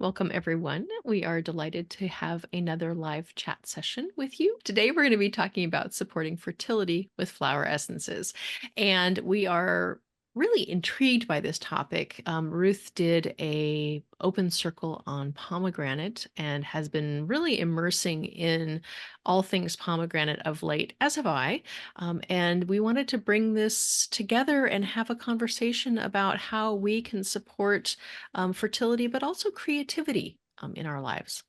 Welcome, everyone. We are delighted to have another live chat session with you. Today, we're going to be talking about supporting fertility with flower essences. And we are really intrigued by this topic. Ruth did a open circle on pomegranate and has been really immersing in all things pomegranate of late, as have I. And we wanted to bring this together and have a conversation about how we can support fertility, but also creativity in our lives.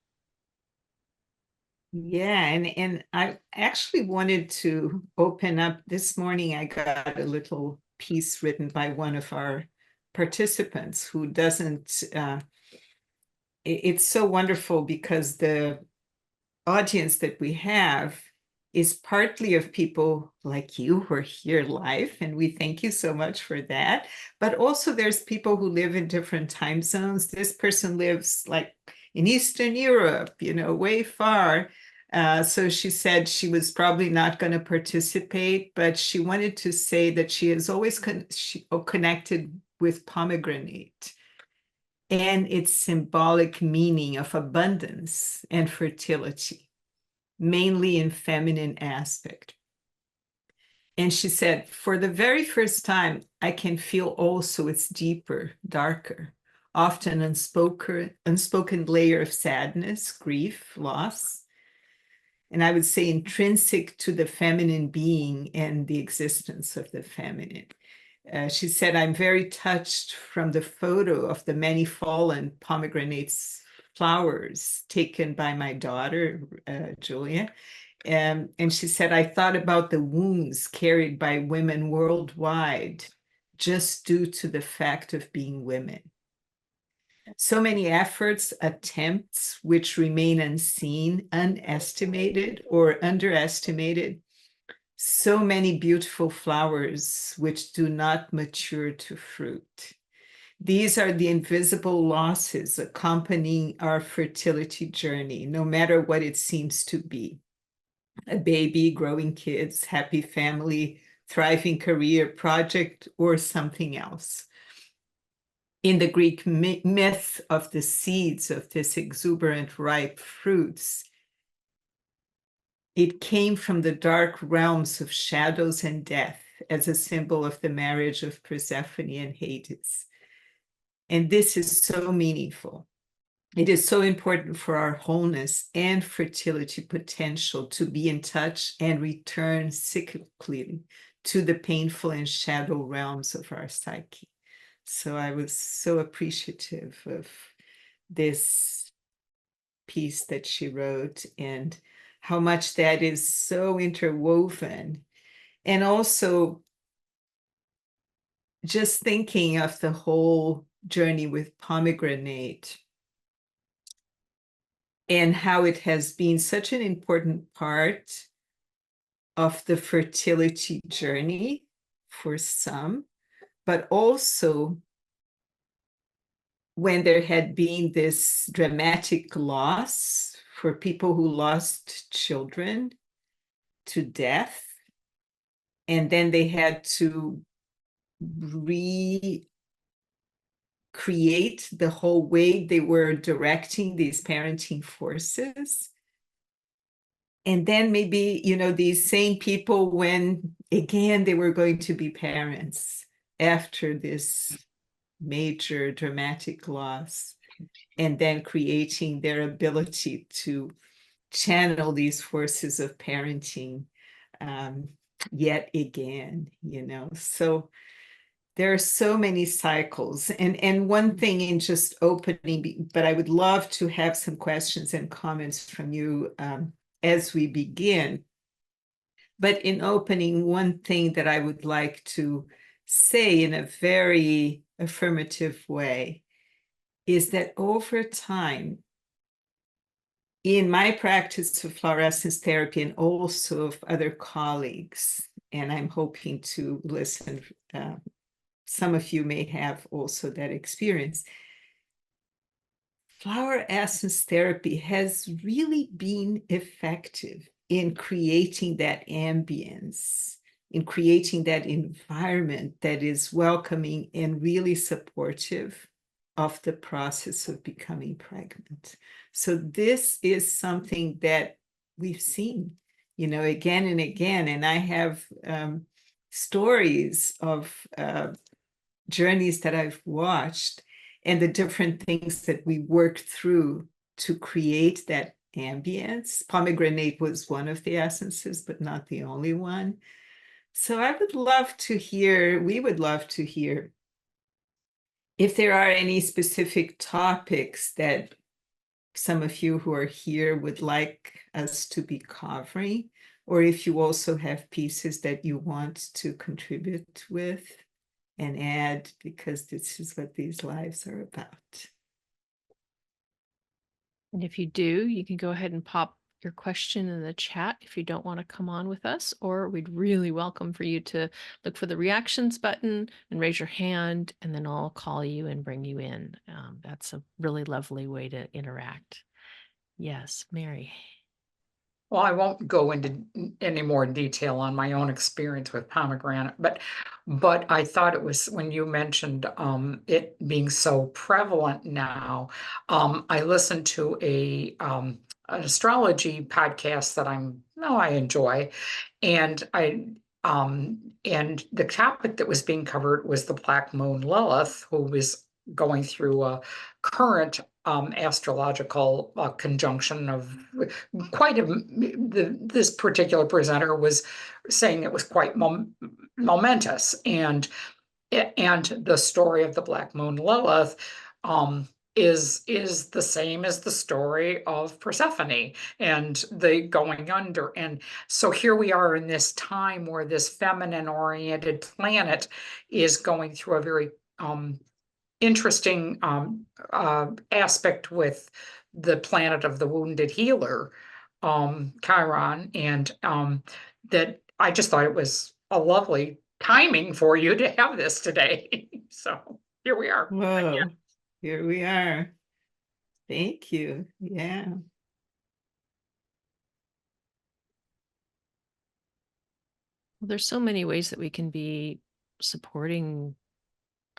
Yeah, and I actually wanted to open up this morning. I got a little piece written by one of our participants who doesn't, it's so wonderful because the audience that we have is partly of people like you who are here live, and we thank you so much for that. But also there's people who live in different time zones. This person lives like in Eastern Europe, way far. So she said she was probably not going to participate, but she wanted to say that she is always connected with pomegranate and its symbolic meaning of abundance and fertility, mainly in feminine aspect. And she said, for the very first time, I can feel also its deeper, darker, often unspoken layer of sadness, grief, loss, and I would say intrinsic to the feminine being and the existence of the feminine. She said, I'm very touched from the photo of the many fallen pomegranates flowers taken by my daughter, Julia. And she said, I thought about the wounds carried by women worldwide just due to the fact of being women. So many efforts, attempts, which remain unseen, unestimated, or underestimated. So many beautiful flowers which do not mature to fruit. These are the invisible losses accompanying our fertility journey, no matter what it seems to be. A baby, growing kids, happy family, thriving career, project, or something else. In the Greek myth of the seeds of this exuberant, ripe fruits, it came from the dark realms of shadows and death as a symbol of the marriage of Persephone and Hades. And this is so meaningful. It is so important for our wholeness and fertility potential to be in touch and return cyclically to the painful and shadow realms of our psyche. So I was so appreciative of this piece that she wrote and how much that is so interwoven. And also just thinking of the whole journey with pomegranate and how it has been such an important part of the fertility journey for some, but also when there had been this dramatic loss for people who lost children to death, and then they had to recreate the whole way they were directing these parenting forces. And then maybe, these same people, when again they were going to be parents after this major dramatic loss, and then creating their ability to channel these forces of parenting yet again, So there are so many cycles. And one thing in just opening, but I would love to have some questions and comments from you as we begin. But in opening, one thing that I would like to say in a very affirmative way is that over time, in my practice of fluorescence therapy and also of other colleagues, and I'm hoping to listen, some of you may have also that experience, flower essence therapy has really been effective in creating that ambience, in creating that environment that is welcoming and really supportive of the process of becoming pregnant. So this is something that we've seen, again and again. And I have stories of journeys that I've watched and the different things that we worked through to create that ambience. Pomegranate was one of the essences, but not the only one. So we would love to hear if there are any specific topics that some of you who are here would like us to be covering, or if you also have pieces that you want to contribute with and add, because this is what these lives are about. And if you do, you can go ahead and pop your question in the chat if you don't want to come on with us, or we'd really welcome for you to look for the reactions button and raise your hand, and then I'll call you and bring you in. That's a really lovely way to interact. Yes, Mary. Well, I won't go into any more detail on my own experience with pomegranate, but I thought it was when you mentioned it being so prevalent now. I listened to an astrology podcast that I enjoy, and and the topic that was being covered was the Black Moon Lilith, who was going through a current astrological conjunction of this particular presenter was saying it was quite momentous, and the story of the Black Moon Lilith is the same as the story of Persephone and the going under. And so here we are in this time where this feminine oriented planet is going through a very interesting aspect with the planet of the wounded healer, Chiron, and that I just thought it was a lovely timing for you to have this today. So here we are. Whoa, here we are. Thank you. Yeah. Well, there's so many ways that we can be supporting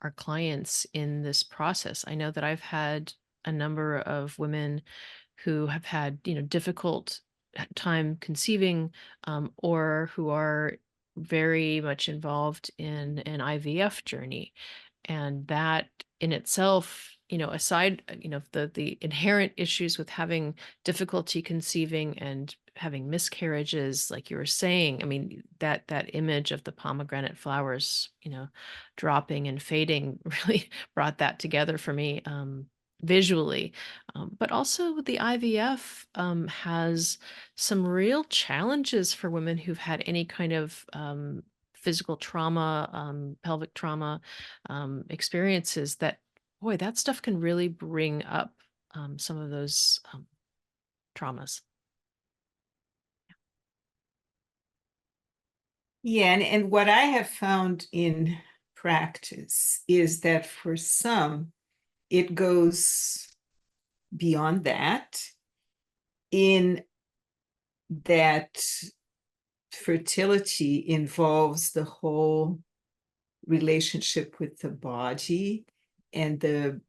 our clients in this process. I know that I've had a number of women who have had, difficult time conceiving, or who are very much involved in an IVF journey. And that in itself, aside, the inherent issues with having difficulty conceiving and having miscarriages, like you were saying, I mean, that image of the pomegranate flowers, dropping and fading really brought that together for me, visually. But also the IVF has some real challenges for women who've had any kind of physical trauma, pelvic trauma experiences, that, boy, that stuff can really bring up some of those traumas. Yeah, and what I have found in practice is that for some, it goes beyond that, in that fertility involves the whole relationship with the body and the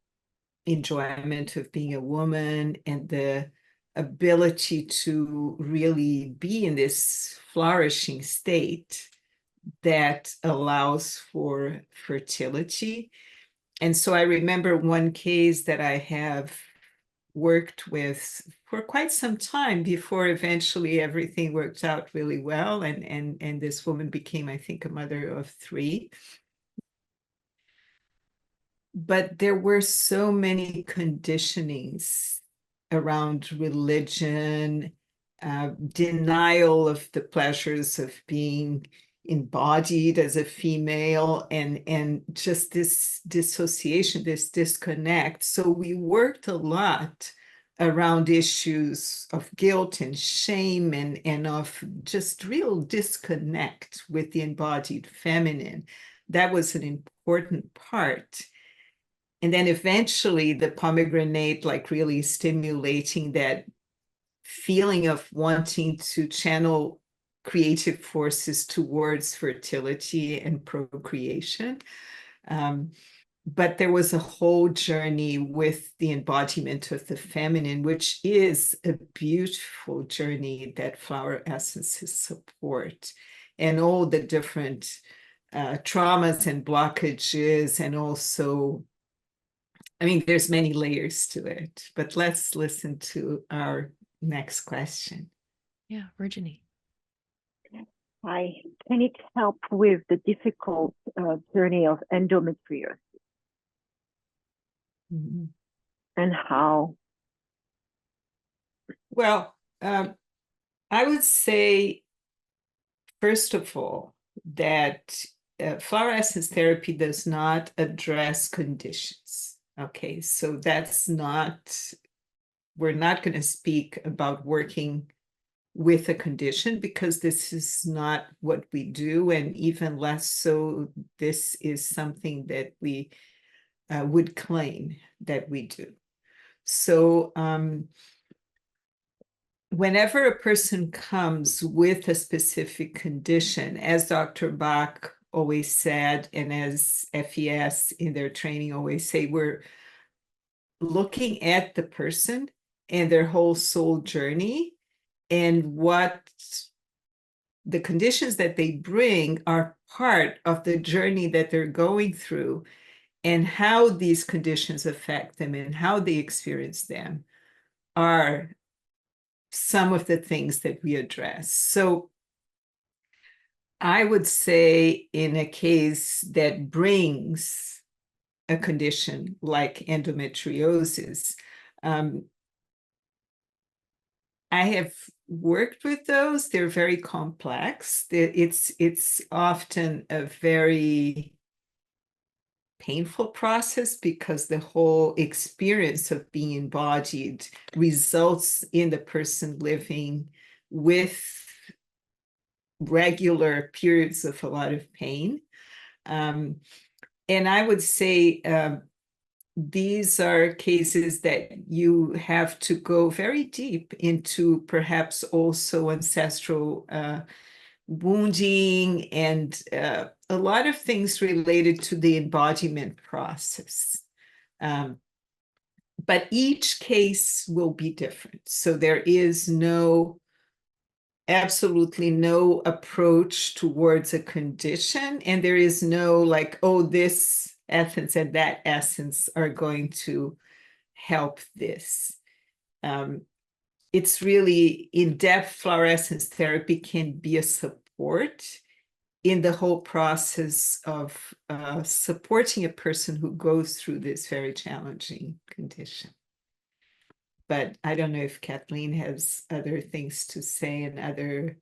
enjoyment of being a woman and the ability to really be in this flourishing state that allows for fertility. And so I remember one case that I have worked with for quite some time before eventually everything worked out really well. And this woman became, I think, a mother of 3. But there were so many conditionings around religion, denial of the pleasures of being embodied as a female, and just this dissociation, this disconnect. So we worked a lot around issues of guilt and shame and of just real disconnect with the embodied feminine. That was an important part. And then eventually the pomegranate, like really stimulating that feeling of wanting to channel creative forces towards fertility and procreation. but there was a whole journey with the embodiment of the feminine, which is a beautiful journey that flower essences support, and all the different traumas and blockages, and also, I mean, there's many layers to it, but let's listen to our next question. Yeah, Virginie. Hi, can it help with the difficult journey of endometriosis? Mhm. And how? Well, I would say, first of all, that flower essence therapy does not address conditions. Okay, so that's not, we're not going to speak about working with a condition, because this is not what we do, and even less so, this is something that we would claim that we do. So whenever a person comes with a specific condition, as Dr. Bach always said, and as FES in their training always say, we're looking at the person and their whole soul journey, and what the conditions that they bring are part of the journey that they're going through, and how these conditions affect them and how they experience them are some of the things that we address. So I would say, in a case that brings a condition like endometriosis, I have worked with those. They're very complex. It's often a very painful process, because the whole experience of being embodied results in the person living with regular periods of a lot of pain. And I would say these are cases that you have to go very deep into, perhaps also ancestral wounding, and a lot of things related to the embodiment process. But each case will be different. So there is absolutely no approach towards a condition, and there is no like, oh, this essence and that essence are going to help this. It's really in-depth flower essence therapy can be a support in the whole process of supporting a person who goes through this very challenging condition. But I don't know if Kathleen has other things to say, and other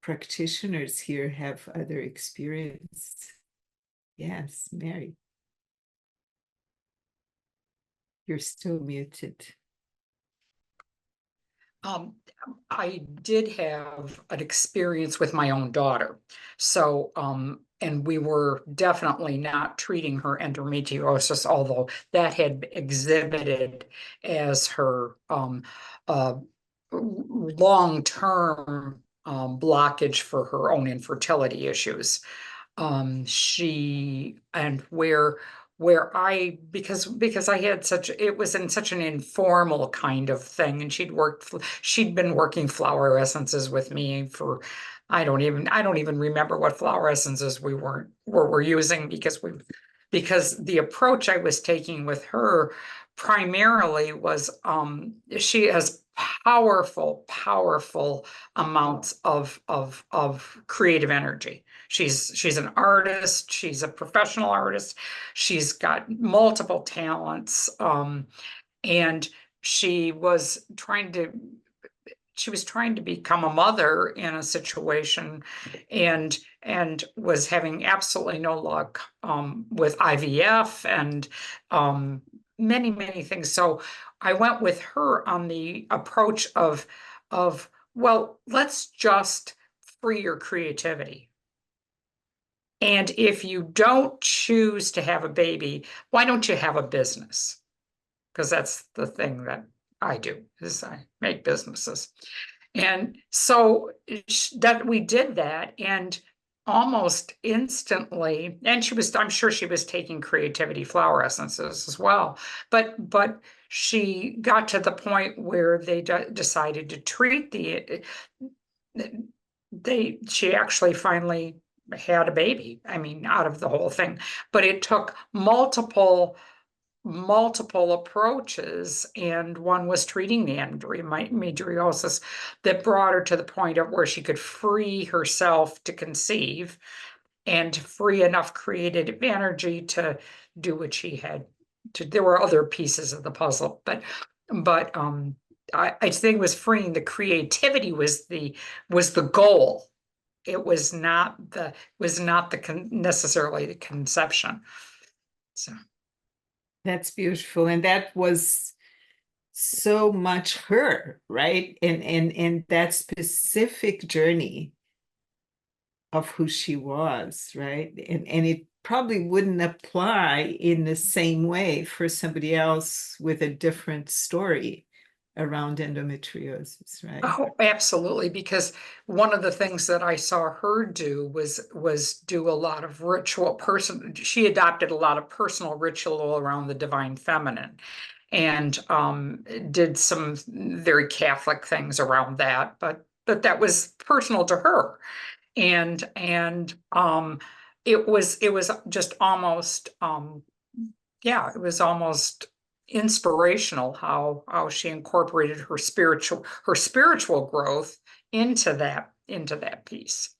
practitioners here have other experience. Yes, Mary. You're still muted. I did have an experience with my own daughter. So, and we were definitely not treating her endometriosis, although that had exhibited as her long-term blockage for her own infertility issues. She and where I because I had such, it was in such an informal kind of thing, and she'd been working flower essences with me for I don't even remember what flower essences were using, because the approach I was taking with her primarily was she has powerful amounts of creative energy. She's an artist, she's a professional artist, she's got multiple talents, and she was trying to become a mother in a situation, and was having absolutely no luck with IVF and many things. So I went with her on the approach of well, let's just free your creativity. And if you don't choose to have a baby, why don't you have a business? Because that's the thing that I do, is I make businesses. And so that we did that, and almost instantly, and I'm sure she was taking creativity flower essences as well, but she got to the point where they decided to treat she actually finally had a baby, I mean, out of the whole thing, but it took multiple approaches, and one was treating the endometriosis that brought her to the point of where she could free herself to conceive and free enough creative energy to do what she had to. There were other pieces of the puzzle, but I think it was freeing the creativity was the goal. It was not necessarily the conception. So That's beautiful. And that was so much her, right? And that specific journey of who she was, right? And it probably wouldn't apply in the same way for somebody else with a different story around endometriosis, right? oh, absolutely, because one of the things that I saw her do was do a lot of she adopted a lot of personal ritual around the divine feminine, and did some very Catholic things around that, but that was personal to her. And it was just almost yeah, it was almost inspirational how she incorporated her spiritual growth into that piece.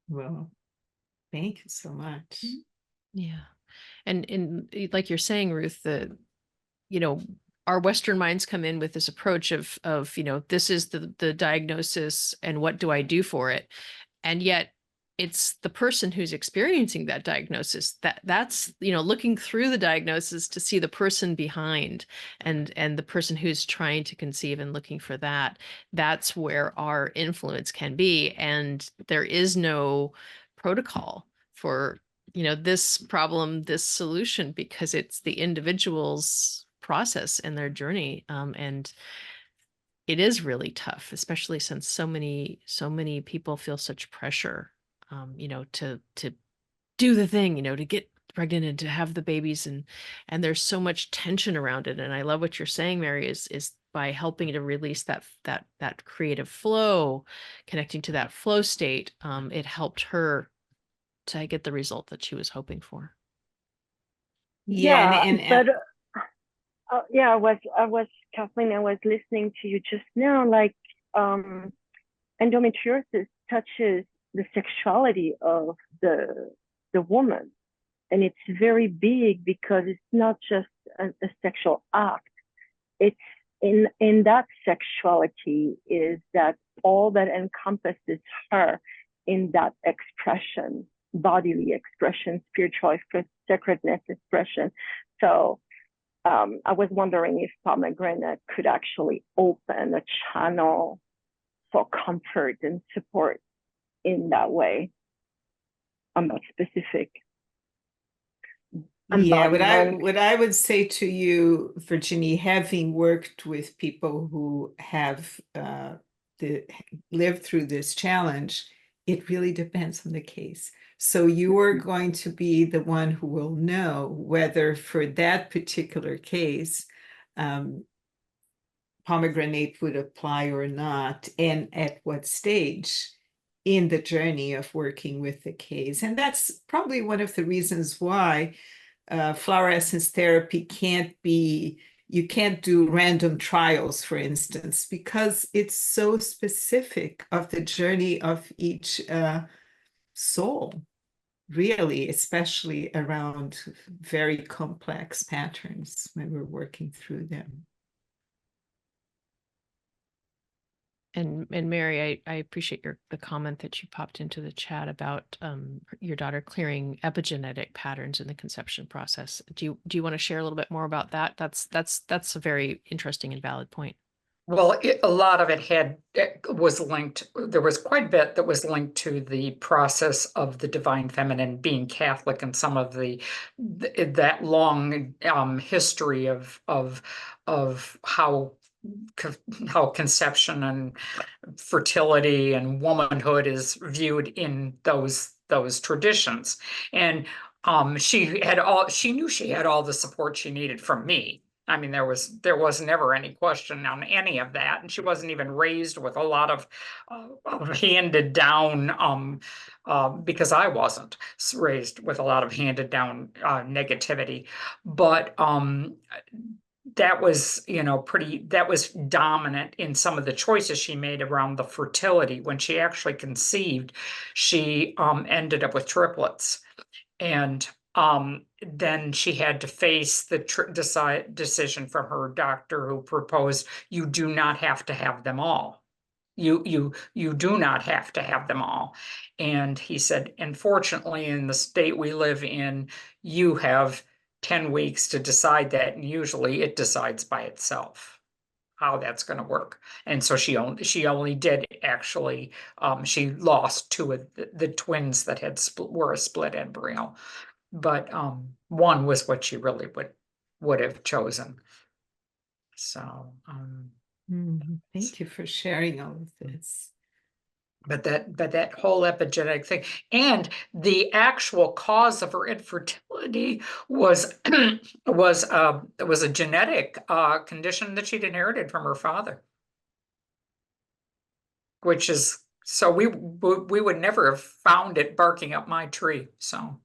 Well, thank you so much. Yeah. And like you're saying, Ruth, you know, our Western minds come in with this approach of, this is the diagnosis and what do I do for it? And yet it's the person who's experiencing that diagnosis that's looking through the diagnosis to see the person behind, and the person who's trying to conceive and looking for that's where our influence can be. And there is no protocol for this problem, this solution, because it's the individual's process and their journey. And it is really tough, especially since so many people feel such pressure, to do the thing, to get pregnant and to have the babies, and there's so much tension around it. And I love what you're saying, Mary, is by helping to release that creative flow, connecting to that flow state. It helped her to get the result that she was hoping for. Yeah, but yeah, Kathleen, I was listening to you just now, like endometriosis touches the sexuality of the woman, and it's very big because it's not just a sexual act. It's in that sexuality is that all that encompasses her in that expression, bodily expression, spiritual sacredness expression. So I was wondering if Pomegranate could actually open a channel for comfort and support in that way. I'm not specific. Yeah, what I would say to you, Virginie, having worked with people who have lived through this challenge, it really depends on the case. So you are going to be the one who will know whether for that particular case, Pomegranate would apply or not, and at what stage in the journey of working with the case. And that's probably one of the reasons why flower essence therapy you can't do random trials, for instance, because it's so specific of the journey of each soul, really, especially around very complex patterns when we're working through them. And Mary, I appreciate the comment that you popped into the chat about your daughter clearing epigenetic patterns in the conception process. Do you want to share a little bit more about that? That's a very interesting and valid point. Well, a lot of it was linked. There was quite a bit that was linked to the process of the divine feminine being Catholic, and some of that long history of how how conception and fertility and womanhood is viewed in those traditions. And she knew she had all the support she needed from me. I mean, there was never any question on any of that, and she wasn't even raised with a lot of handed down because I wasn't raised with a lot of handed down negativity. But that was, that was dominant in some of the choices she made around the fertility. When she actually conceived, she ended up with triplets. And then she had to face the decision from her doctor, who proposed, you do not have to have them all. You do not have to have them all. And he said, unfortunately, in the state we live in, you have 10 weeks to decide that, and usually it decides by itself how that's going to work. And so she only did actually, she lost two of the twins that were a split embryo, but one was what she really would have chosen. So Thank you for sharing all of this. but that whole epigenetic thing, and the actual cause of her infertility was was a genetic condition that she'd inherited from her father, which is, so we would never have found it barking up my tree. So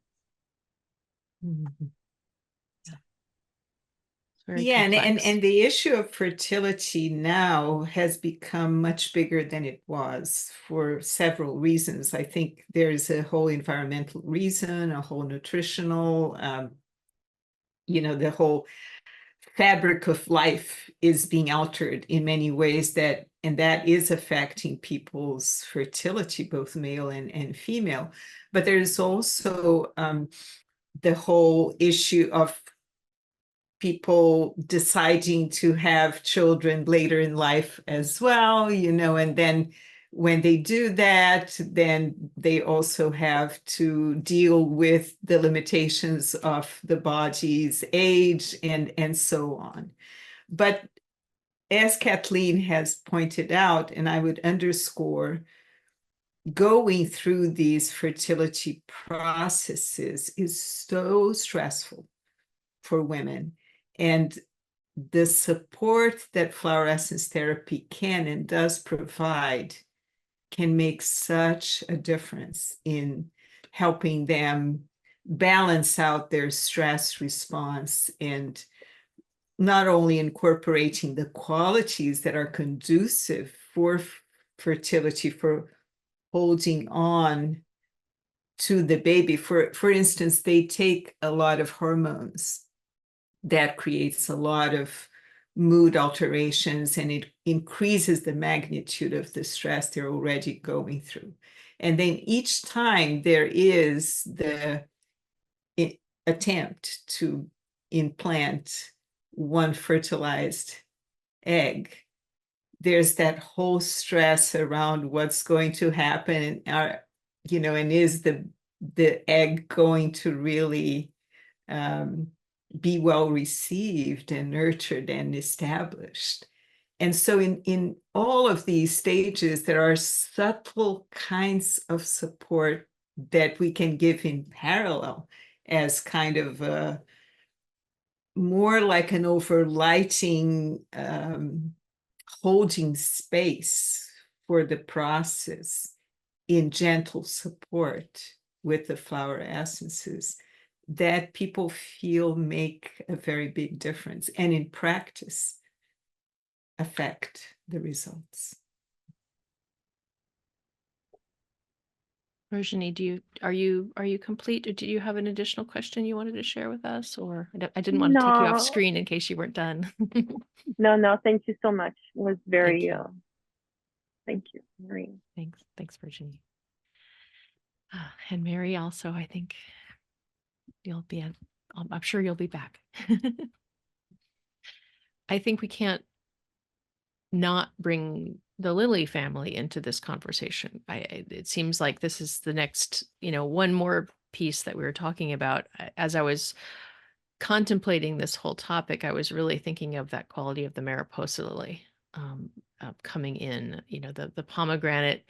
Very Yeah, complex. and the issue of fertility now has become much bigger than it was for several reasons. I think there's a whole environmental reason, a whole nutritional, the whole fabric of life is being altered in many ways, and that is affecting people's fertility, both male and female. But there's also the whole issue of people deciding to have children later in life as well, and then when they do that, then they also have to deal with the limitations of the body's age and so on. But as Kathleen has pointed out, and I would underscore, going through these fertility processes is so stressful for women. And the support that flower essence therapy can and does provide can make such a difference in helping them balance out their stress response, and not only incorporating the qualities that are conducive for fertility, for holding on to the baby. For instance, they take a lot of hormones that creates a lot of mood alterations, and it increases the magnitude of the stress they're already going through. And then each time there is the attempt to implant one fertilized egg, there's that whole stress around what's going to happen, and is the egg going to really be well received and nurtured and established. And so in all of these stages, there are subtle kinds of support that we can give in parallel, as kind of more like an overlighting, holding space for the process in gentle support with the flower essences, that people feel make a very big difference, and in practice affect the results. Virginie, are you complete, or do you have an additional question you wanted to share with us? Or I didn't want to take you off No, screen in case you weren't done. no, thank you so much. It was very, Thank you. thank you, Marie. Thanks, Virginie. And Mary, also, I think you'll be I'm sure you'll be back. I think we can't not bring the Lilly family into this conversation. It seems like this is the next, one more piece that we were talking about. As I was contemplating this whole topic, I was really thinking of that quality of the Mariposa lily, coming in. You know, the pomegranate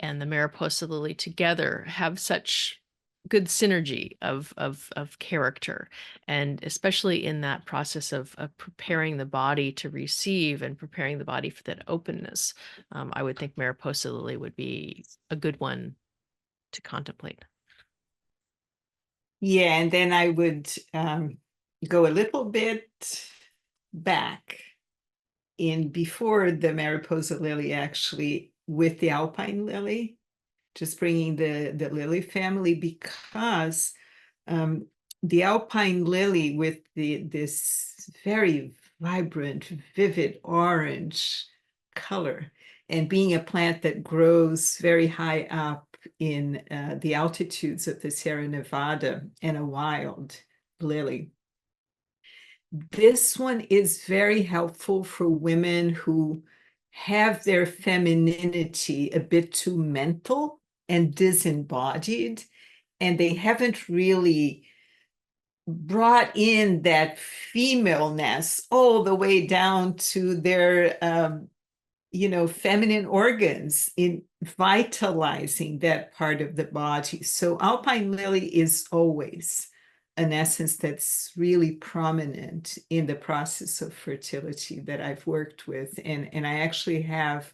and the Mariposa lily together have such good synergy of character, and especially in that process of preparing the body to receive and preparing the body for that openness. I would think Mariposa lily would be a good one to contemplate. Yeah, and then I would go a little bit back in before the Mariposa lily, actually, with the Alpine lily, just bringing the lily family, because the Alpine lily with this very vibrant, vivid orange color, and being a plant that grows very high up in the altitudes of the Sierra Nevada, and a wild lily. This one is very helpful for women who have their femininity a bit too mental and disembodied, and they haven't really brought in that femaleness all the way down to their feminine organs, in vitalizing that part of the body. So Alpine lily is always an essence that's really prominent in the process of fertility that I've worked with. And I actually have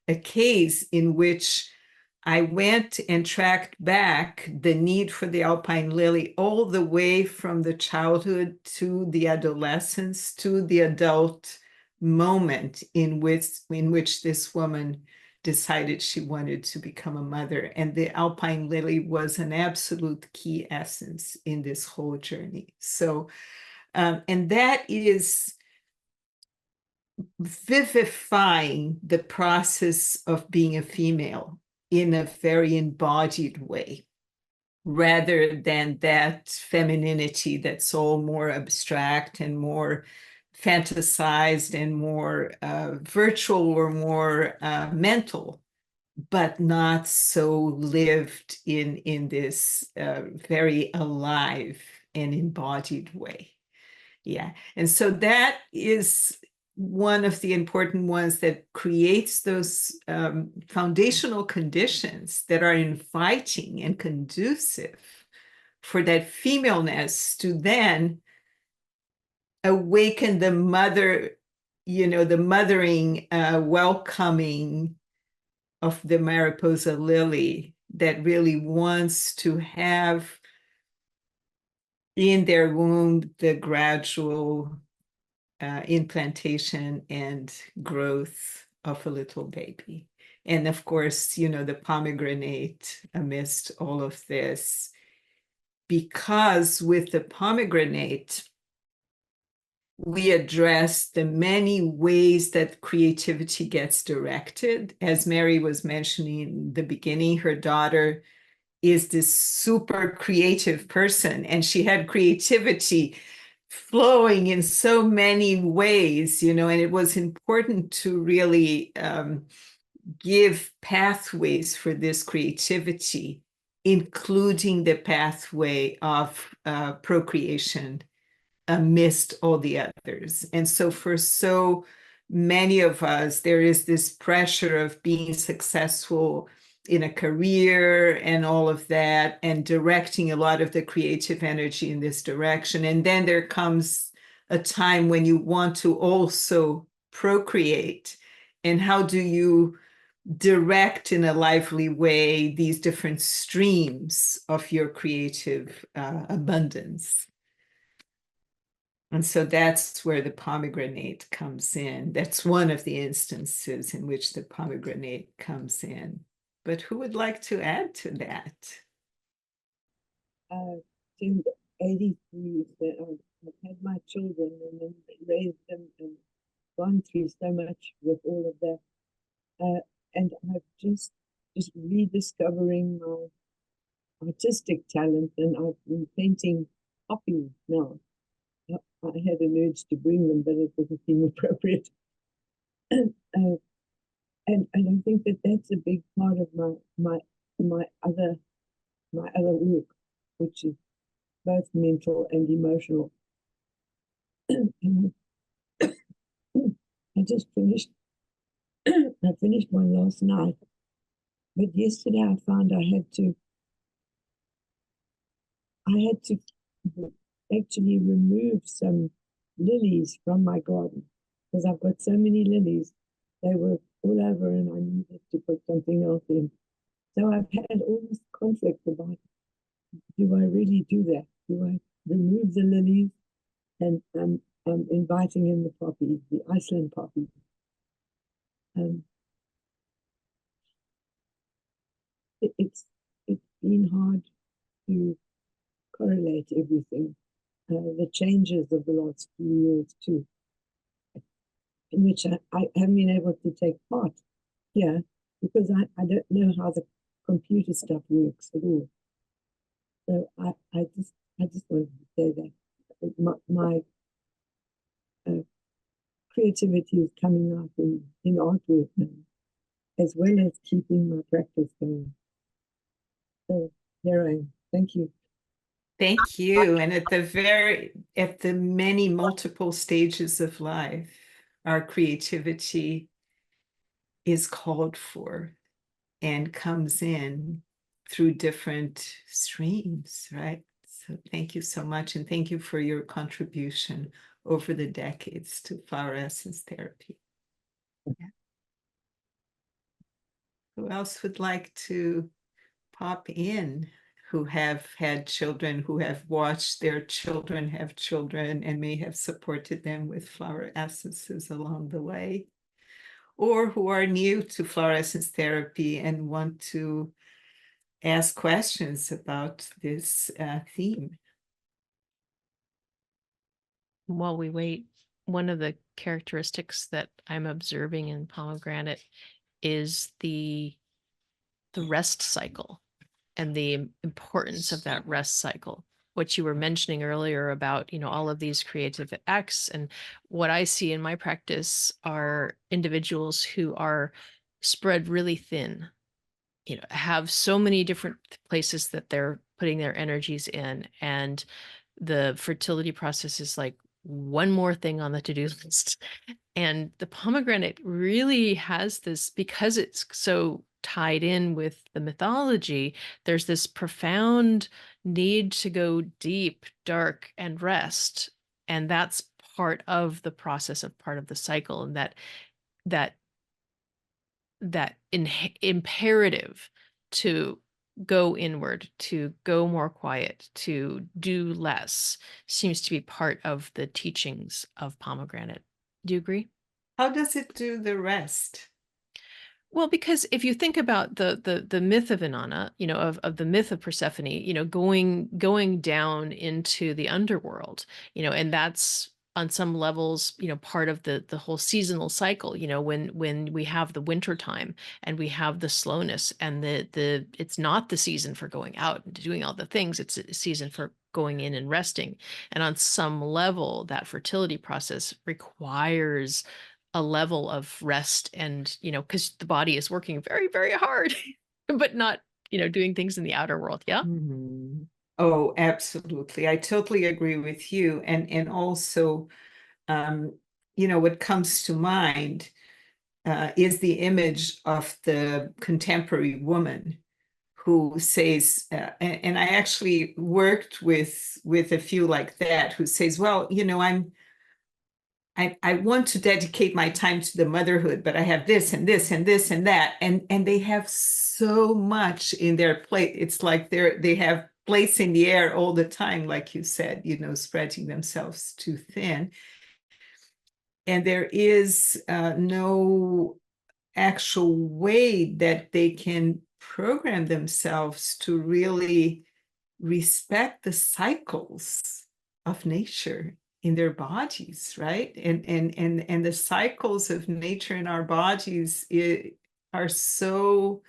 a case in which I went and tracked back the need for the Alpine lily all the way from the childhood to the adolescence to the adult moment in which this woman decided she wanted to become a mother. And the Alpine lily was an absolute key essence in this whole journey. So, and that is vivifying the process of being a female in a very embodied way, rather than that femininity that's all more abstract and more fantasized and more virtual, or more mental, but not so lived in this very alive and embodied way. Yeah. And so that is one of the important ones that creates those foundational conditions that are inviting and conducive for that femaleness to then awaken the mother, the mothering, welcoming of the Mariposa lily, that really wants to have in their womb the gradual implantation and growth of a little baby. And of course, the pomegranate amidst all of this, because with the pomegranate, we address the many ways that creativity gets directed. As Mary was mentioning in the beginning, her daughter is this super creative person, and she had creativity flowing in so many ways, and it was important to really give pathways for this creativity, including the pathway of procreation amidst all the others. And so for so many of us, there is this pressure of being successful in a career and all of that, and directing a lot of the creative energy in this direction. And then there comes a time when you want to also procreate. And how do you direct in a lively way these different streams of your creative abundance? And so that's where the pomegranate comes in. That's one of the instances in which the pomegranate comes in. But who would like to add to that? Turned 83, so I've had my children and then raised them and gone through so much with all of that. And I've just rediscovering my artistic talent, and I've been painting poppies now. I had an urge to bring them, but it doesn't seem appropriate. And I think that that's a big part of my other work, which is both mental and emotional. And just finished. I finished one last night, but yesterday I found I had to actually remove some lilies from my garden because I've got so many lilies. They were all over and I needed to put something else in. So I've had all this conflict about, do I really do that? Do I remove the lilies and I'm inviting in the poppies, the Iceland poppies? It's been hard to correlate everything. The changes of the last few years too, in which I haven't been able to take part here because I don't know how the computer stuff works at all. So I just wanted to say that my creativity is coming out in artwork now, as well as keeping my practice going. So there I am. Thank you. Thank you. And at the many multiple stages of life, our creativity is called for and comes in through different streams, right? So thank you so much. And thank you for your contribution over the decades to flower essence therapy. Yeah. Who else would like to pop in? Who have had children, who have watched their children have children and may have supported them with flower essences along the way, or who are new to flower essence therapy and want to ask questions about this theme. While we wait, one of the characteristics that I'm observing in pomegranate is the rest cycle and the importance of that rest cycle. What you were mentioning earlier about, all of these creative acts, and what I see in my practice are individuals who are spread really thin, have so many different places that they're putting their energies in. And the fertility process is like one more thing on the to-do list. And the pomegranate really has this, because it's so tied in with the mythology, there's this profound need to go deep, dark, and rest. And that's part of the process, of part of the cycle. And that imperative to go inward, to go more quiet, to do less, seems to be part of the teachings of pomegranate. Do you agree? How does it do the rest? Well, because if you think about the myth of Inanna, of the myth of Persephone, going down into the underworld, and that's on some levels, part of the whole seasonal cycle, when we have the winter time and we have the slowness, and it's not the season for going out and doing all the things, it's a season for going in and resting. And on some level, that fertility process requires a level of rest, and because the body is working very, very hard, but not doing things in the outer world. Yeah. Mm-hmm. Oh, absolutely. I totally agree with you. And also, what comes to mind is the image of the contemporary woman who says, and I actually worked with a few like that, who says, well, I want to dedicate my time to the motherhood, but I have this and this and this and that. And they have so much in their plate. It's like they have plates in the air all the time, like you said, spreading themselves too thin. And there is no actual way that they can program themselves to really respect the cycles of nature in their bodies, right? And the cycles of nature in our bodies are so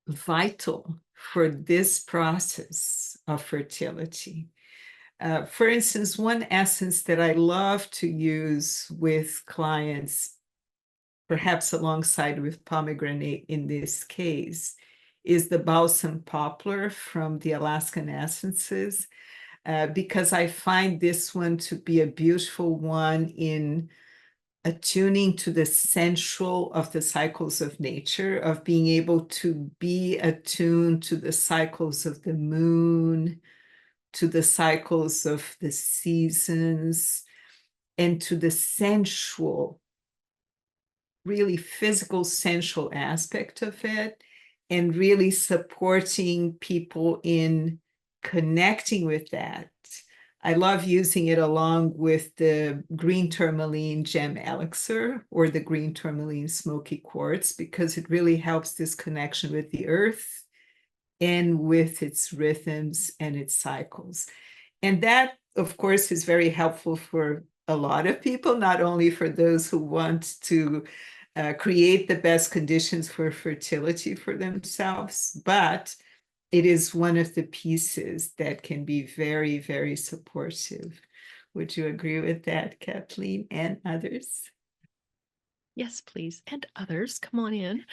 vital for this process of fertility. For instance, one essence that I love to use with clients, perhaps alongside with pomegranate in this case, is the balsam poplar from the Alaskan Essences, because I find this one to be a beautiful one in attuning to the sensual of the cycles of nature, of being able to be attuned to the cycles of the moon, to the cycles of the seasons, and to the sensual, really physical, sensual aspect of it, and really supporting people in connecting with that. I love using it along with the green tourmaline gem elixir or the green tourmaline smoky quartz, because it really helps this connection with the earth and with its rhythms and its cycles. And that, of course, is very helpful for a lot of people, not only for those who want to create the best conditions for fertility for themselves, but it is one of the pieces that can be very, very supportive. Would you agree with that, Kathleen, and others? Yes, please. And others, come on in.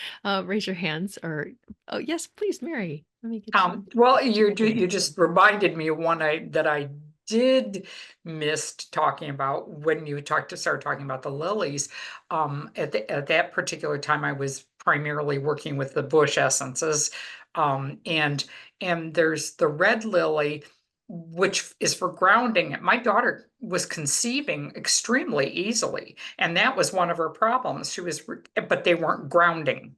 Raise your hands or, oh, yes, please, Mary. Let me get you. Well, you just reminded me of one that I did miss talking about when you started talking about the lilies. At that particular time, I was primarily working with the bush essences, and there's the red lily, which is for grounding. My daughter was conceiving extremely easily, and that was one of her problems. But they weren't grounding.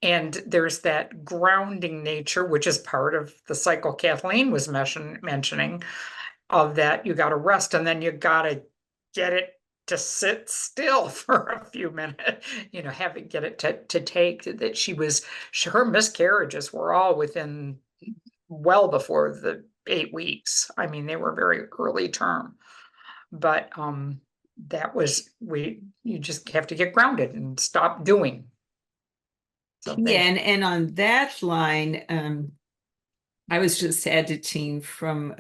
And there's that grounding nature, which is part of the cycle Kathleen was mentioning, of that you got to rest and then you got to get it to sit still for a few minutes, get it to take that her miscarriages were all within well before the 8 weeks. I mean, they were very early term, but you just have to get grounded and stop doing. So yeah, and on that line, I was just editing from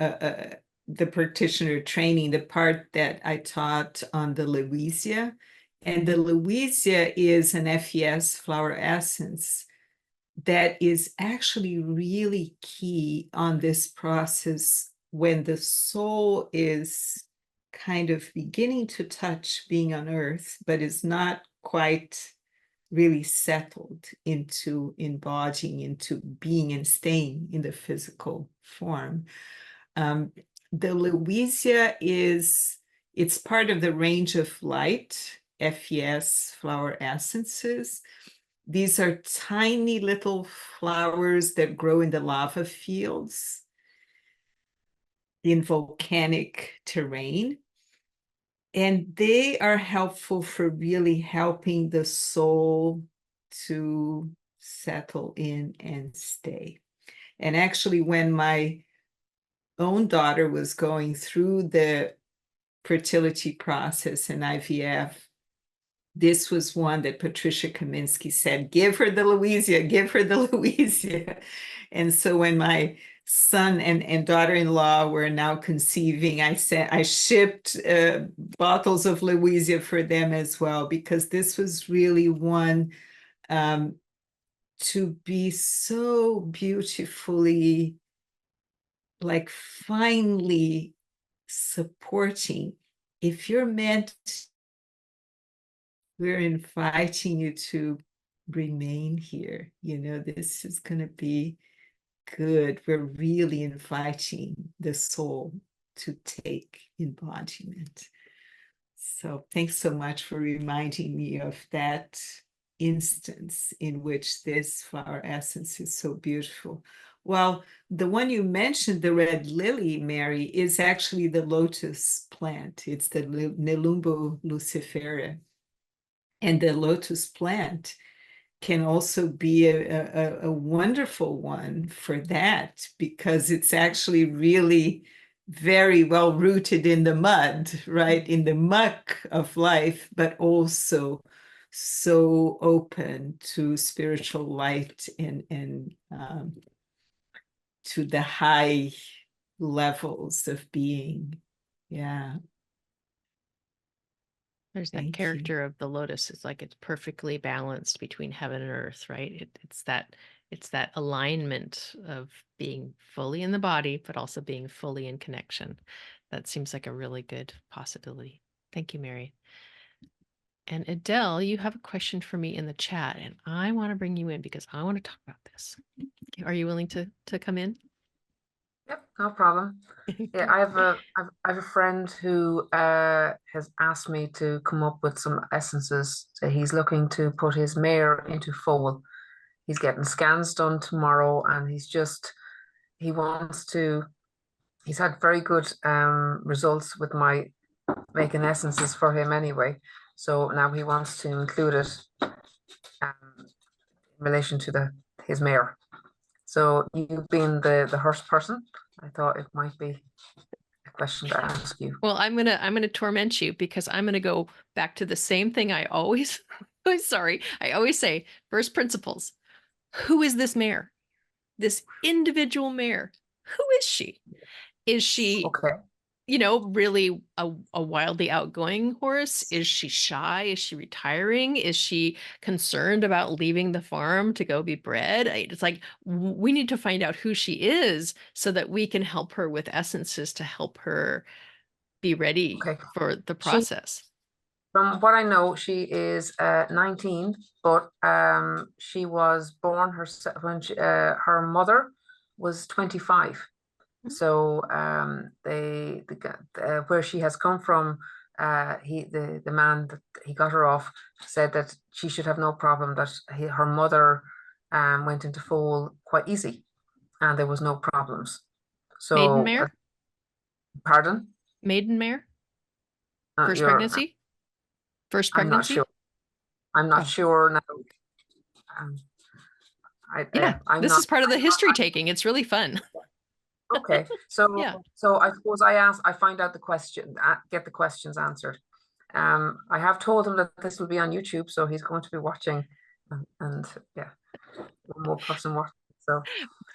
the practitioner training, the part that I taught on the Louisia. And the Louisia is an FES flower essence that is actually really key on this process when the soul is kind of beginning to touch being on earth, but is not quite really settled into embodying, into being and staying in the physical form. The Louisia it's part of the range of light, FES flower essences. These are tiny little flowers that grow in the lava fields in volcanic terrain. And they are helpful for really helping the soul to settle in and stay. And actually, when my own daughter was going through the fertility process in IVF, this was one that Patricia Kaminsky said, give her the Louisia, give her the Louisia. And so when my son and daughter-in-law were now conceiving, I shipped bottles of Louisia for them as well, because this was really one to be so beautifully, like finely supporting. If you're meant, we're inviting you to remain here. This is going to be good. We're really inviting the soul to take embodiment. So thanks so much for reminding me of that instance in which this flower essence is so beautiful. Well, the one you mentioned, the red lily, Mary, is actually the lotus plant. It's the Nelumbo lucifera. And the lotus plant can also be a wonderful one for that, because it's actually really very well rooted in the mud, right? In the muck of life, but also so open to spiritual light and to the high levels of being. Yeah. There's that Thank you. character of the lotus. It's like it's perfectly balanced between heaven and earth, right? It's that alignment of being fully in the body, but also being fully in connection. That seems like a really good possibility. Thank you, Mary. And Adele, you have a question for me in the chat, and I want to bring you in because I want to talk about this. Are you willing to come in? Yep, no problem. Yeah, I have a friend who has asked me to come up with some essences. So he's looking to put his mare into foal. He's getting scans done tomorrow, and he wants to. He's had very good results with my making essences for him anyway. So now he wants to include it in relation to his mare. So you being the horse person, I thought it might be a question to ask you. Well, I'm gonna torment you because I'm gonna go back to the same thing I always I always say, first principles. Who is this mare? This individual mare. Who is she? Is she, Okay. really a wildly outgoing horse? Is she shy? Is she retiring? Is she concerned about leaving the farm to go be bred? It's like we need to find out who she is so that we can help her with essences to help her be ready Okay. for the She, process. from what I know, she is 19, but she was born herself when her mother was 25. So where she has come from, the man that he got her off said that she should have no problem, that her mother went into foal quite easy and there was no problems. Maiden So mare? pardon? Maiden mare? First You're pregnancy? First I'm not sure. pregnancy? I'm not Oh. sure now. Um, Yeah, I'm this not. is part of the history taking. It's really fun. Okay, so Yeah. I suppose I find out the question, get the questions answered. I have told him that this will be on YouTube, so he's going to be watching, and yeah, one more person watching. So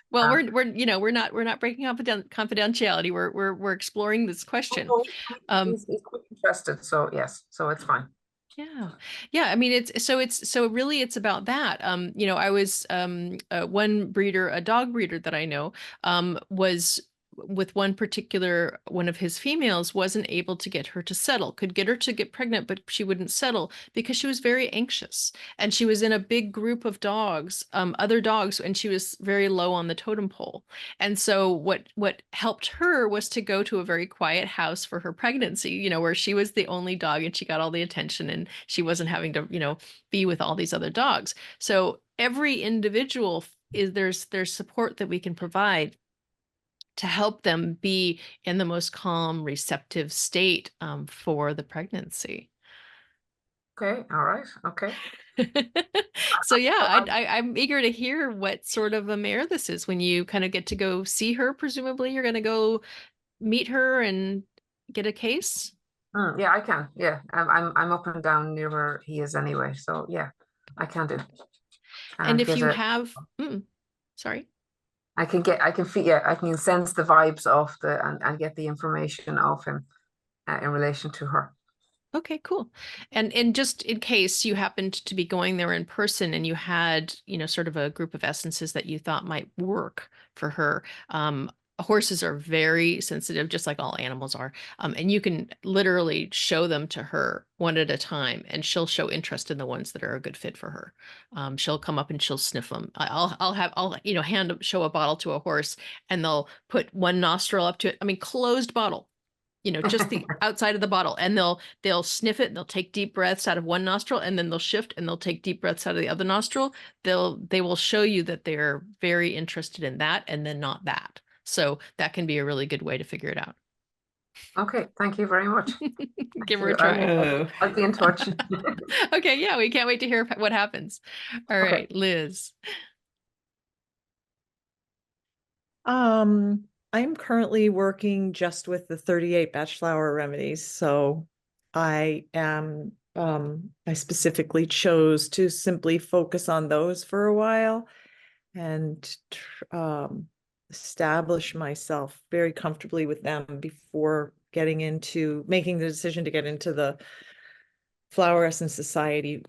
Well, um, we're not breaking confidentiality. We're exploring this question. oh, Um, he's quite interested. So yes, so it's fine. Yeah. Yeah. I mean, so really it's about that. I was one breeder, a dog breeder that I know, was with one of his females wasn't able to get her to settle, could get her to get pregnant, but she wouldn't settle because she was very anxious and she was in a big group of dogs, other dogs, and she was very low on the totem pole. And so what helped her was to go to a very quiet house for her pregnancy, where she was the only dog and she got all the attention and she wasn't having to, be with all these other dogs. So every individual there's support that we can provide to help them be in the most calm, receptive state for the pregnancy. Okay, all right, okay. So yeah, So I'm eager to hear what sort of a mare this is when you kind of get to go see her. Presumably, you're going to go meet her and get a case. yeah, I can. Yeah, I'm up and down near where he is anyway. So yeah, I can do. And And if get you a. have, sorry. I can feel, yeah, I can sense the vibes of and get the information of him in relation to her. Okay, cool. And just in case you happened to be going there in person and you had, sort of a group of essences that you thought might work for her, horses are very sensitive, just like all animals are. And you can literally show them to her one at a time, and she'll show interest in the ones that are a good fit for her. She'll come up and she'll sniff them. Show a bottle to a horse, and they'll put one nostril up to it. I mean, closed bottle, just the outside of the bottle, and they'll sniff it and they'll take deep breaths out of one nostril, and then they'll shift and they'll take deep breaths out of the other nostril. They will show you that they're very interested in that and then not that. So that can be a really good way to figure it out. Okay, thank you very much. Give her a try. I'll be in touch. Okay, yeah, we can't wait to hear what happens. All Okay. right, Liz. I'm currently working just with the 38 batch flower remedies. So I specifically chose to simply focus on those for a while and establish myself very comfortably with them before making the decision to get into the Flower Essence Society.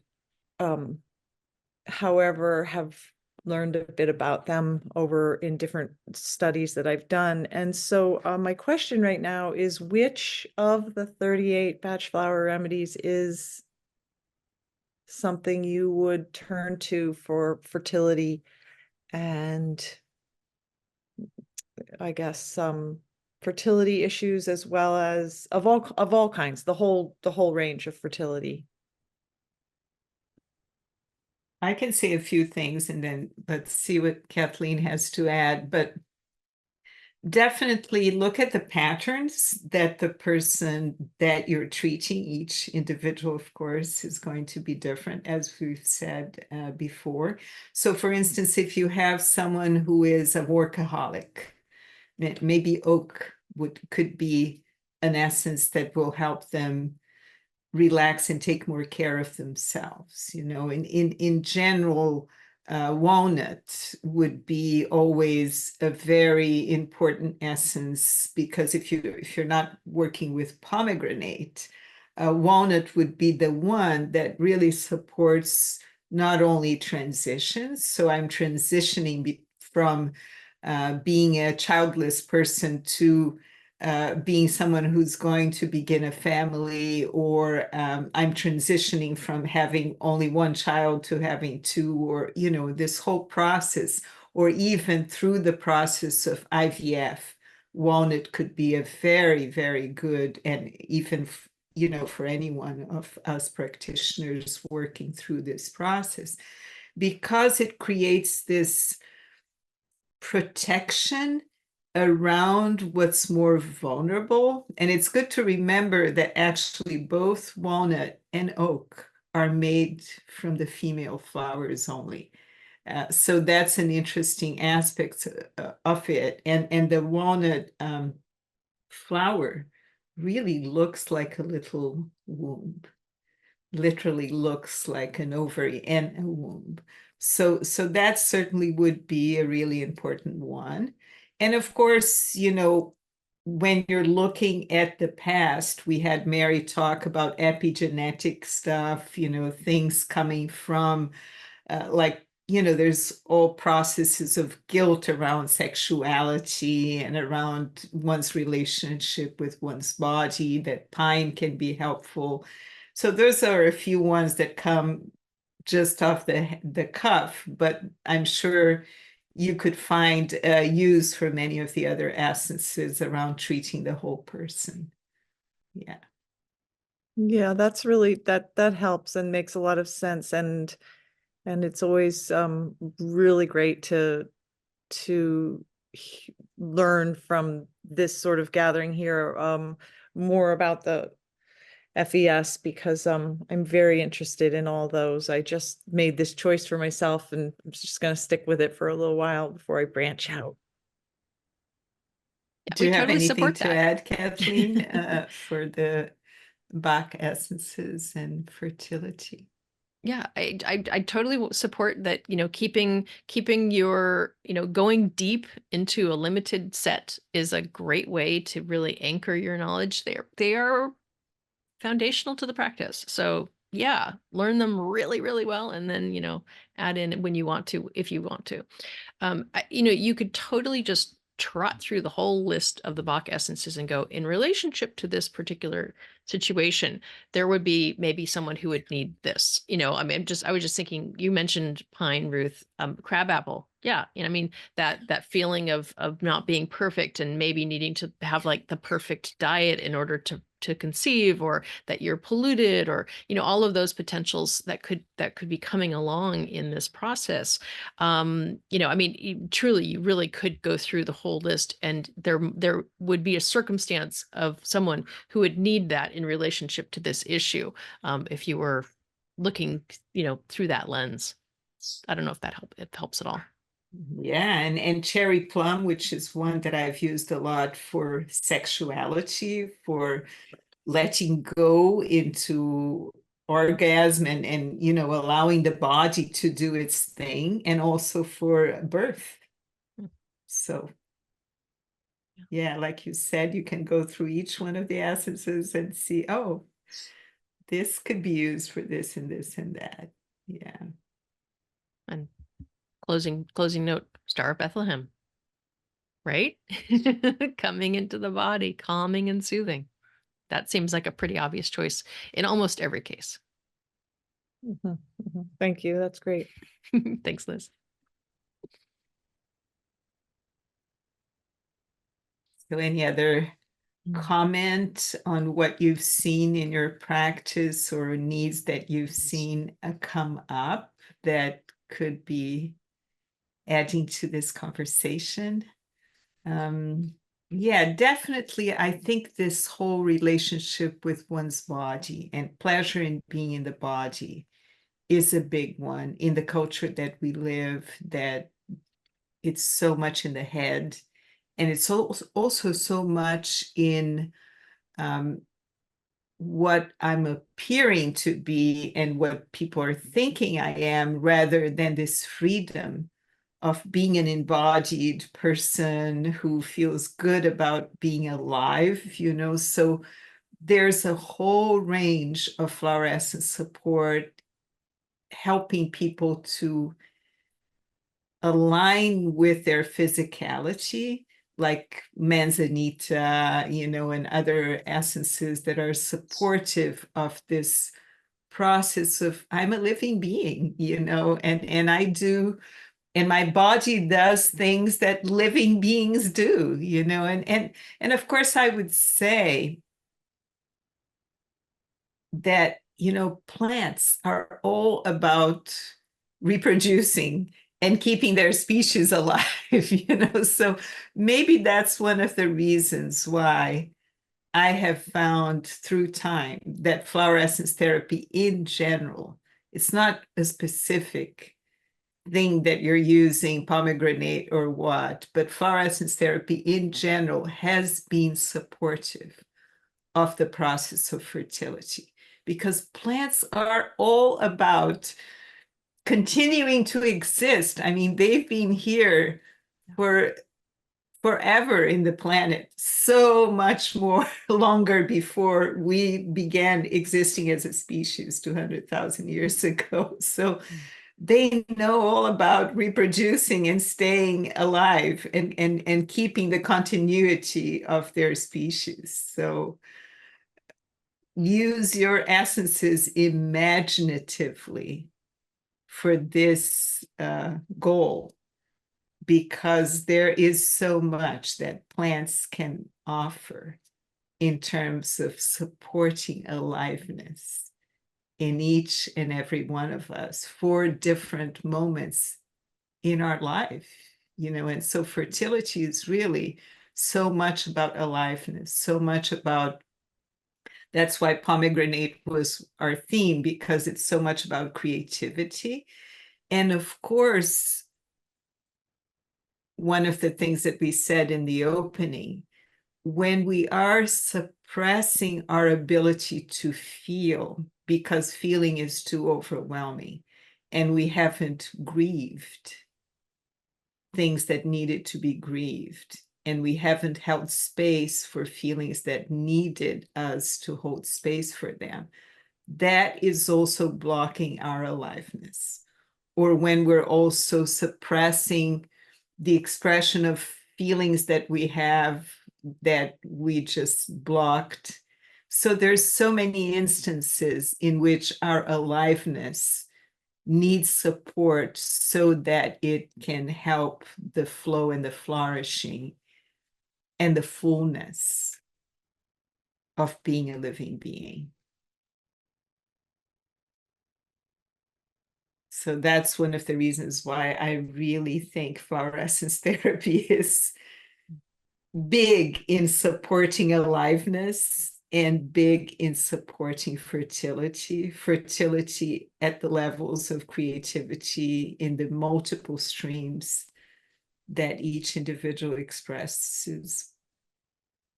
However, have learned a bit about them over in different studies that I've done. And so my question right now is, which of the 38 batch flower remedies is something you would turn to for fertility and I guess some fertility issues as well as of all kinds, the whole range of fertility. I can say a few things and then let's see what Kathleen has to add, but definitely look at the patterns that the person that you're treating, each individual, of course, is going to be different, as we've said before. So for instance, if you have someone who is a workaholic, maybe oak could be an essence that will help them relax and take more care of themselves. In general, walnut would be always a very important essence, because if you're not working with pomegranate, walnut would be the one that really supports not only transitions. So I'm transitioning from being a childless person to being someone who's going to begin a family, or I'm transitioning from having only one child to having two, or, this whole process, or even through the process of IVF, walnut could be a very, very good, and even, for any one of us practitioners working through this process, because it creates this protection around what's more vulnerable. And it's good to remember that actually both walnut and oak are made from the female flowers only. So that's an interesting aspect of it. And the walnut flower really looks like a little womb, literally looks like an ovary and a womb. So that certainly would be a really important one. And of course, when you're looking at the past, we had Mary talk about epigenetic stuff, things coming from there's all processes of guilt around sexuality and around one's relationship with one's body, that pine can be helpful. So those are a few ones that come just off the cuff, but I'm sure you could find use for many of the other essences around treating the whole person. Yeah. Yeah, that's really that helps and makes a lot of sense. And it's always really great to learn from this sort of gathering here more about the FES, because I'm very interested in all those. I just made this choice for myself and I'm just going to stick with it for a little while before I branch out. Yeah, Do we you have totally anything support to that. add, Kathleen, for the Bach essences and fertility? Yeah, I totally support that, keeping your, going deep into a limited set is a great way to really anchor your knowledge. They are foundational to the practice. So yeah, learn them really, really well, and then, add in when you want to, if you want to. You could totally just trot through the whole list of the Bach essences and go, in relationship to this particular situation, there would be maybe someone who would need this. I was just thinking, you mentioned pine, Ruth, crabapple. Yeah. That feeling of not being perfect and maybe needing to have like the perfect diet in order to conceive, or that you're polluted, or all of those potentials that could be coming along in this process. Truly, you really could go through the whole list, and there would be a circumstance of someone who would need that in relationship to this issue, if you were looking, through that lens. I don't know if it helps at all. Yeah, and cherry plum, which is one that I've used a lot for sexuality, for letting go into orgasm and allowing the body to do its thing, and also for birth. So yeah, like you said, you can go through each one of the essences and see, oh, this could be used for this and this and that. Yeah. And closing note, Star of Bethlehem, right? Coming into the body, calming and soothing. That seems like a pretty obvious choice in almost every case. Mhm, mhm. Thank you. That's great. Thanks, Liz. So any other comment on what you've seen in your practice or needs that you've seen come up that could be adding to this conversation? Yeah, definitely. I think this whole relationship with one's body and pleasure in being in the body is a big one in the culture that we live, that it's so much in the head. And it's also so much in what I'm appearing to be and what people are thinking I am, rather than this freedom of being an embodied person who feels good about being alive, you know. So there's a whole range of flower essence support helping people to align with their physicality, like manzanita, you know, and other essences that are supportive of this process of I'm a living being, you know, and I do, and my body does things that living beings do, you know, and of course I would say that, you know, plants are all about reproducing and keeping their species alive, you know. So maybe that's one of the reasons why I have found through time that flower essence therapy in general, it's not a specific thing that you're using, pomegranate or what, but flower essence therapy in general has been supportive of the process of fertility, because plants are all about continuing to exist. I mean, they've been here for forever in the planet, so much more longer before we began existing as a species 200,000 years ago. So they know all about reproducing and staying alive and keeping the continuity of their species. So use your essences imaginatively for this goal, because there is so much that plants can offer in terms of supporting aliveness in each and every one of us for different moments in our life, you know. And so fertility is really so much about aliveness, so much about, that's why pomegranate was our theme, because it's so much about creativity. And of course, one of the things that we said in the opening, when we are suppressing our ability to feel because feeling is too overwhelming and we haven't grieved things that needed to be grieved, and we haven't held space for feelings that needed us to hold space for them, that is also blocking our aliveness. Or when we're also suppressing the expression of feelings that we have that we just blocked. So there's so many instances in which our aliveness needs support so that it can help the flow and the flourishing and the fullness of being a living being. So that's one of the reasons why I really think flower essence therapy is big in supporting aliveness and big in supporting fertility at the levels of creativity in the multiple streams that each individual expresses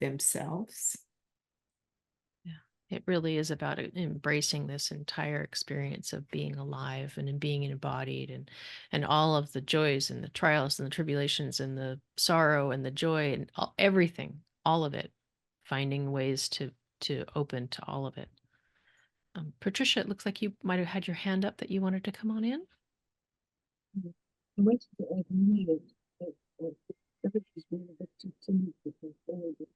themselves. It really is about embracing this entire experience of being alive and in being embodied, and all of the joys and the trials and the tribulations and the sorrow and the joy and everything, all of it, finding ways to open to all of it. Patricia, it looks like you might have had your hand up that you wanted to come on in. I wanted to add a minute that everybody's been a bit too timid to come forward with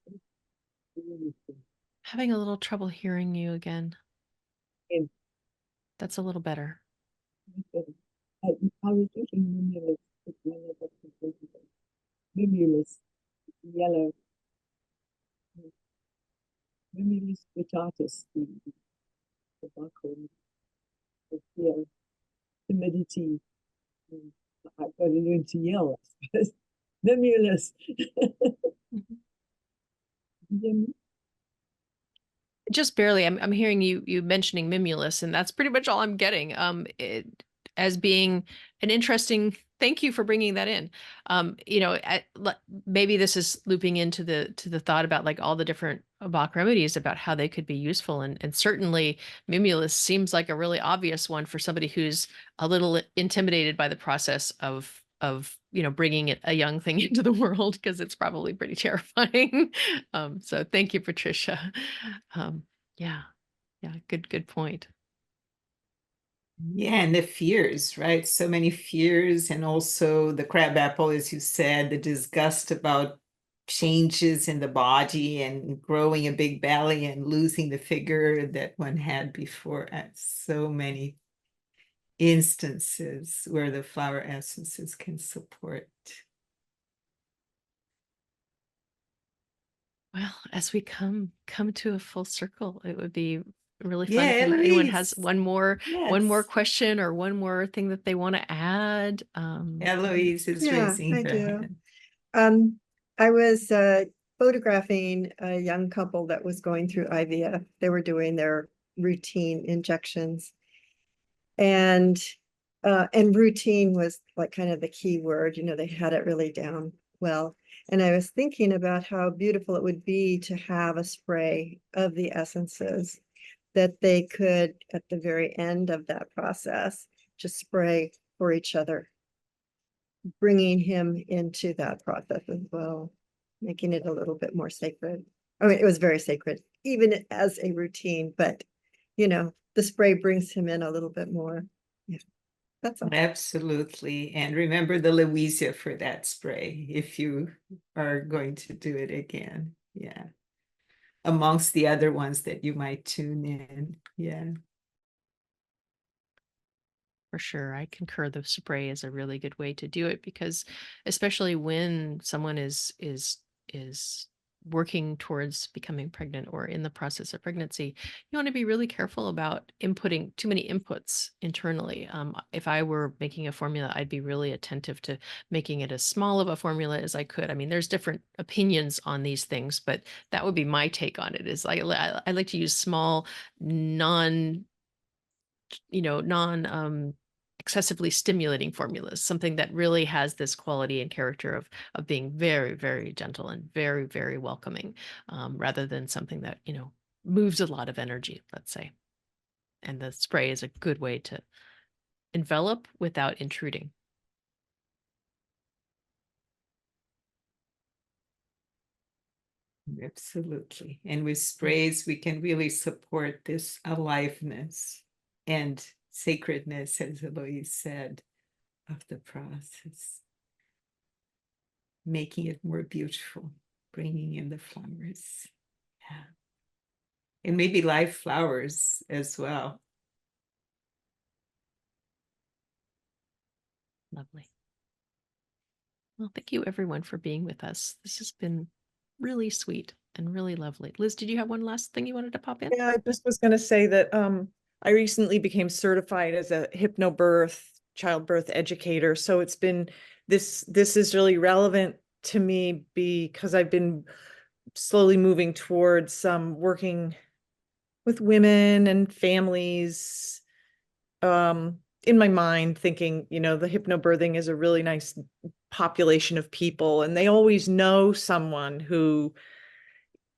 anything. Having a little trouble hearing you again. And That's a little better. I was looking mimulus, but when I got confused. Mimulus, yellow. Mimulus guttatus, the barcode of fear, timidity. I've got to learn to yell, I suppose. Mimulus. Mhm. Yeah, Just barely. I'm hearing you mentioning Mimulus, and that's pretty much all I'm getting. As being an interesting. Thank you for bringing that in. Maybe this is looping into the thought about like all the different Bach remedies about how they could be useful, and certainly Mimulus seems like a really obvious one for somebody who's a little intimidated by the process of bringing a young thing into the world, because it's probably pretty terrifying. So thank you, Patricia. Um, yeah, yeah, good point. Yeah, and the fears, right? So many fears, and also the crabapple, as you said, the disgust about changes in the body and growing a big belly and losing the figure that one had before. So many instances where the flower essences can support. Well, as we come to a full circle, it would be really fun Yeah, if anyone has Eloise. one more Yes. question or one more thing that they want to add. Eloise is Yeah, raising I her do. hand. I was photographing a young couple that was going through IVF. They were doing their routine injections. And routine was like kind of the key word, they had it really down well. And I was thinking about how beautiful it would be to have a spray of the essences that they could, at the very end of that process, just spray for each other, bringing him into that process as well, making it a little bit more sacred. I mean, it was very sacred, even as a routine, but the spray brings him in a little bit more. Yeah, that's all. Absolutely. And remember the Louisa for that spray if you are going to do it again. Yeah. Amongst the other ones that you might tune in. Yeah. For sure, I concur. The spray is a really good way to do it, because especially when someone is working towards becoming pregnant or in the process of pregnancy, you want to be really careful about inputting too many inputs internally. If I were making a formula, I'd be really attentive to making it as small of a formula as I could. I mean, there's different opinions on these things, but that would be my take on it. Is I like to use small, non excessively stimulating formulas, something that really has this quality and character of being very, very gentle and very, very welcoming, rather than something that moves a lot of energy, let's say. And the spray is a good way to envelop without intruding. Absolutely. And with sprays, we can really support this aliveness and sacredness, as Eloise said, of the process, making it more beautiful, bringing in the flowers. Yeah. And maybe live flowers as well. Lovely. Well, thank you everyone for being with us. This has been really sweet and really lovely. Liz, did you have one last thing you wanted to pop in? Yeah, I just was going to say that I recently became certified as a hypnobirth, childbirth educator. So it's been this is really relevant to me because I've been slowly moving towards working with women and families, in my mind, thinking, the hypnobirthing is a really nice population of people, and they always know someone who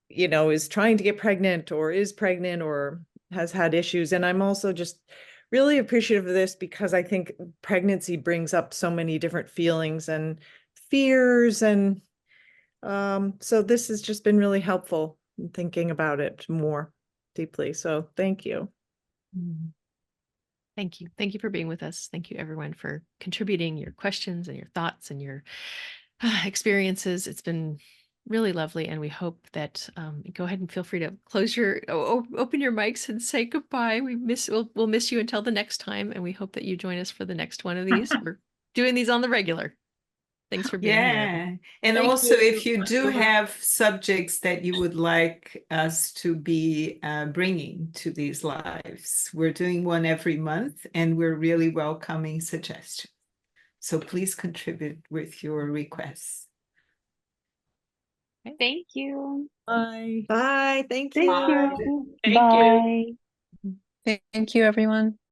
is trying to get pregnant or is pregnant or has had issues. And I'm also just really appreciative of this because I think pregnancy brings up so many different feelings and fears. And so this has just been really helpful in thinking about it more deeply. So thank you. Thank you. Thank you for being with us. Thank you everyone for contributing your questions and your thoughts and your experiences. It's been really lovely. And we hope that go ahead and feel free to close open your mics and say goodbye. We'll miss you until the next time. And we hope that you join us for the next one of these. We're doing these on the regular. Thanks for being here. Yeah. And Thank also, you. if you do have subjects that you would like us to be bringing to these lives, we're doing one every month and we're really welcoming suggestions. So please contribute with your requests. Thank you. Bye. Bye, thank Thank you. you. Thank you. Bye. Thank you, everyone.